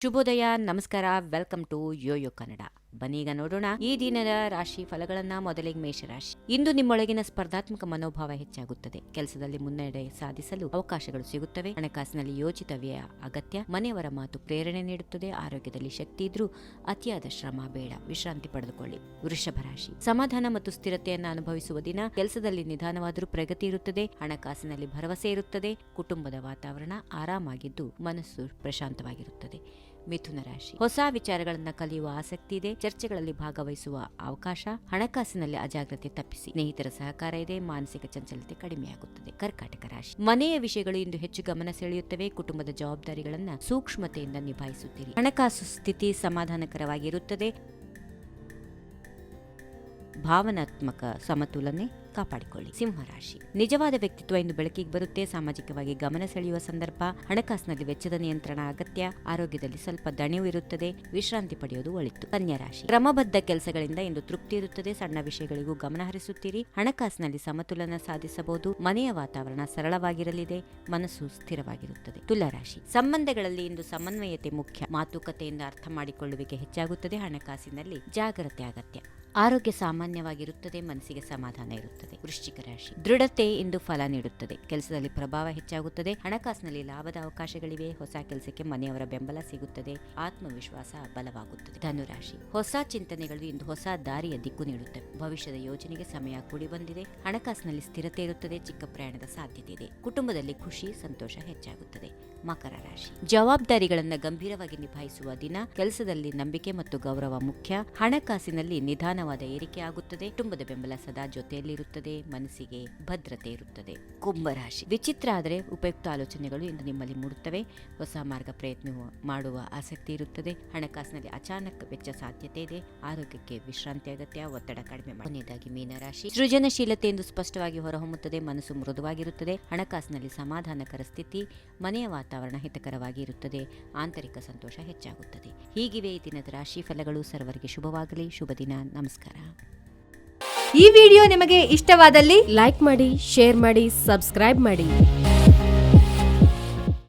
ಶುಭೋದಯ, ನಮಸ್ಕಾರ, welcome to Yoyo Kannada. ಬನ್ನೀಗ ನೋಡೋಣ ಈ ದಿನದ ರಾಶಿ ಫಲಗಳನ್ನ. ಮೊದಲಿಗೆ ಮೇಷರಾಶಿ. ಇಂದು ನಿಮ್ಮೊಳಗಿನ ಸ್ಪರ್ಧಾತ್ಮಕ ಮನೋಭಾವ ಹೆಚ್ಚಾಗುತ್ತದೆ. ಕೆಲಸದಲ್ಲಿ ಮುನ್ನಡೆ ಸಾಧಿಸಲು ಅವಕಾಶಗಳು ಸಿಗುತ್ತವೆ. ಹಣಕಾಸಿನಲ್ಲಿ ಯೋಚಿತ ವ್ಯಯ ಅಗತ್ಯ. ಮನೆಯವರ ಮಾತು ಪ್ರೇರಣೆ ನೀಡುತ್ತದೆ. ಆರೋಗ್ಯದಲ್ಲಿ ಶಕ್ತಿ ಇದ್ರೂ ಅತಿಯಾದ ಶ್ರಮ ಬೇಡ, ವಿಶ್ರಾಂತಿ ಪಡೆದುಕೊಳ್ಳಿ. ವೃಷಭ ರಾಶಿ. ಸಮಾಧಾನ ಮತ್ತು ಸ್ಥಿರತೆಯನ್ನು ಅನುಭವಿಸುವ ದಿನ. ಕೆಲಸದಲ್ಲಿ ನಿಧಾನವಾದರೂ ಪ್ರಗತಿ ಇರುತ್ತದೆ. ಹಣಕಾಸಿನಲ್ಲಿ ಭರವಸೆ ಇರುತ್ತದೆ. ಕುಟುಂಬದ ವಾತಾವರಣ ಆರಾಮಾಗಿದ್ದು ಮನಸ್ಸು ಪ್ರಶಾಂತವಾಗಿರುತ್ತದೆ. ಮಿಥುನ ರಾಶಿ. ಹೊಸ ವಿಚಾರಗಳನ್ನು ಕಲಿಯುವ ಆಸಕ್ತಿ ಇದೆ. ಚರ್ಚೆಗಳಲ್ಲಿ ಭಾಗವಹಿಸುವ ಅವಕಾಶ. ಹಣಕಾಸಿನಲ್ಲಿ ಅಜಾಗ್ರತೆ ತಪ್ಪಿಸಿ. ಸ್ನೇಹಿತರ ಸಹಕಾರ ಇದೆ. ಮಾನಸಿಕ ಚಂಚಲತೆ ಕಡಿಮೆಯಾಗುತ್ತದೆ. ಕರ್ಕಾಟಕ ರಾಶಿ. ಮನೆಯ ವಿಷಯಗಳು ಇಂದು ಹೆಚ್ಚು ಗಮನ ಸೆಳೆಯುತ್ತವೆ. ಕುಟುಂಬದ ಜವಾಬ್ದಾರಿಗಳನ್ನು ಸೂಕ್ಷ್ಮತೆಯಿಂದ ನಿಭಾಯಿಸುತ್ತೀರಿ. ಹಣಕಾಸು ಸ್ಥಿತಿ ಸಮಾಧಾನಕರವಾಗಿರುತ್ತದೆ. ಭಾವನಾತ್ಮಕ ಸಮತೋಲನೆ ಕಾಪಾಡಿಕೊಳ್ಳಿ. ಸಿಂಹರಾಶಿ. ನಿಜವಾದ ವ್ಯಕ್ತಿತ್ವ ಇಂದು ಬೆಳಕಿಗೆ ಬರುತ್ತೆ. ಸಾಮಾಜಿಕವಾಗಿ ಗಮನ ಸೆಳೆಯುವ ಸಂದರ್ಭ. ಹಣಕಾಸಿನಲ್ಲಿ ವೆಚ್ಚದ ನಿಯಂತ್ರಣ ಅಗತ್ಯ. ಆರೋಗ್ಯದಲ್ಲಿ ಸ್ವಲ್ಪ ದಣಿವು ಇರುತ್ತದೆ. ವಿಶ್ರಾಂತಿ ಪಡೆಯೋದು ಒಳಿತು. ಕನ್ಯಾ ರಾಶಿ. ಕ್ರಮಬದ್ಧ ಕೆಲಸಗಳಿಂದ ಇಂದು ತೃಪ್ತಿ ಇರುತ್ತದೆ. ಸಣ್ಣ ವಿಷಯಗಳಿಗೂ ಗಮನ ಹರಿಸುತ್ತೀರಿ. ಹಣಕಾಸಿನಲ್ಲಿ ಸಮತೋಲನ ಸಾಧಿಸಬಹುದು. ಮನೆಯ ವಾತಾವರಣ ಸರಳವಾಗಿರಲಿದೆ. ಮನಸ್ಸು ಸ್ಥಿರವಾಗಿರುತ್ತದೆ. ತುಲಾ ರಾಶಿ. ಸಂಬಂಧಗಳಲ್ಲಿ ಇಂದು ಸಮನ್ವಯತೆ ಮುಖ್ಯ. ಮಾತುಕತೆಯಿಂದ ಅರ್ಥ ಮಾಡಿಕೊಳ್ಳುವಿಕೆ ಹೆಚ್ಚಾಗುತ್ತದೆ. ಹಣಕಾಸಿನಲ್ಲಿ ಜಾಗ್ರತೆ ಅಗತ್ಯ. ಆರೋಗ್ಯ ಸಾಮಾನ್ಯವಾಗಿರುತ್ತದೆ. ಮನಸ್ಸಿಗೆ ಸಮಾಧಾನ ಇರುತ್ತದೆ. ವೃಶ್ಚಿಕ ರಾಶಿ. ದೃಢತೆ ಇಂದು ಫಲ ನೀಡುತ್ತದೆ. ಕೆಲಸದಲ್ಲಿ ಪ್ರಭಾವ ಹೆಚ್ಚಾಗುತ್ತದೆ. ಹಣಕಾಸಿನಲ್ಲಿ ಲಾಭದ ಅವಕಾಶಗಳಿವೆ. ಹೊಸ ಕೆಲಸಕ್ಕೆ ಮನೆಯವರ ಬೆಂಬಲ ಸಿಗುತ್ತದೆ. ಆತ್ಮವಿಶ್ವಾಸ ಬಲವಾಗುತ್ತದೆ. ಧನುರಾಶಿ. ಹೊಸ ಚಿಂತನೆಗಳು ಇಂದು ಹೊಸ ದಾರಿಯ ದಿಕ್ಕು ನೀಡುತ್ತವೆ. ಭವಿಷ್ಯದ ಯೋಜನೆಗೆ ಸಮಯ ಕೂಡಿ ಬಂದಿದೆ. ಹಣಕಾಸಿನಲ್ಲಿ ಸ್ಥಿರತೆ ಇರುತ್ತದೆ. ಚಿಕ್ಕ ಪ್ರಯಾಣದ ಸಾಧ್ಯತೆ ಇದೆ. ಕುಟುಂಬದಲ್ಲಿ ಖುಷಿ ಸಂತೋಷ ಹೆಚ್ಚಾಗುತ್ತದೆ. ಮಕರ ರಾಶಿ. ಜವಾಬ್ದಾರಿಗಳನ್ನು ಗಂಭೀರವಾಗಿ ನಿಭಾಯಿಸುವ ದಿನ. ಕೆಲಸದಲ್ಲಿ ನಂಬಿಕೆ ಮತ್ತು ಗೌರವ ಮುಖ್ಯ. ಹಣಕಾಸಿನಲ್ಲಿ ನಿಧಾನವಾದ ಏರಿಕೆ ಆಗುತ್ತದೆ. ಕುಟುಂಬದ ಬೆಂಬಲ ಸದಾ ಜೊತೆಯಲ್ಲಿರುತ್ತದೆ. ಮನಸ್ಸಿಗೆ ಭದ್ರತೆ ಇರುತ್ತದೆ. ಕುಂಭರಾಶಿ. ವಿಚಿತ್ರ ಆದರೆ ಉಪಯುಕ್ತ ಆಲೋಚನೆಗಳು ಇಂದು ನಿಮ್ಮಲ್ಲಿ ಮೂಡುತ್ತವೆ. ಹೊಸ ಮಾರ್ಗ ಪ್ರಯತ್ನ ಮಾಡುವ ಆಸಕ್ತಿ ಇರುತ್ತದೆ. ಹಣಕಾಸಿನಲ್ಲಿ ಅಚಾನಕ್ ವೆಚ್ಚ ಸಾಧ್ಯತೆ ಇದೆ. ಆರೋಗ್ಯಕ್ಕೆ ವಿಶ್ರಾಂತಿ ಅಗತ್ಯ. ಒತ್ತಡ ಕಡಿಮೆ ಮಾಡಿ. ಕೊನೆಯದಾಗಿ ಮೀನರಾಶಿ. ಸೃಜನಶೀಲತೆ ಎಂದು ಸ್ಪಷ್ಟವಾಗಿ ಹೊರಹೊಮ್ಮುತ್ತದೆ. ಮನಸ್ಸು ಮೃದುವಾಗಿರುತ್ತದೆ. ಹಣಕಾಸಿನಲ್ಲಿ ಸಮಾಧಾನಕರ ಸ್ಥಿತಿ. ಮನೆಯ ವಾತಾವರಣ ಹಿತಕರವಾಗಿ ಇರುತ್ತದೆ. ಆಂತರಿಕ ಸಂತೋಷ ಹೆಚ್ಚಾಗುತ್ತದೆ. ಹೀಗಿವೆ ಈ ದಿನದ ರಾಶಿ ಫಲಗಳು. ಸರ್ವರಿಗೆ ಶುಭವಾಗಲಿ. ಶುಭ ದಿನ. ನಮಸ್ಕಾರ. ಈ ವಿಡಿಯೋ ನಿಮಗೆ ಇಷ್ಟವಾದಲ್ಲಿ ಲೈಕ್ ಮಾಡಿ, ಶೇರ್ ಮಾಡಿ, ಸಬ್ಸ್ಕ್ರೈಬ್ ಮಾಡಿ.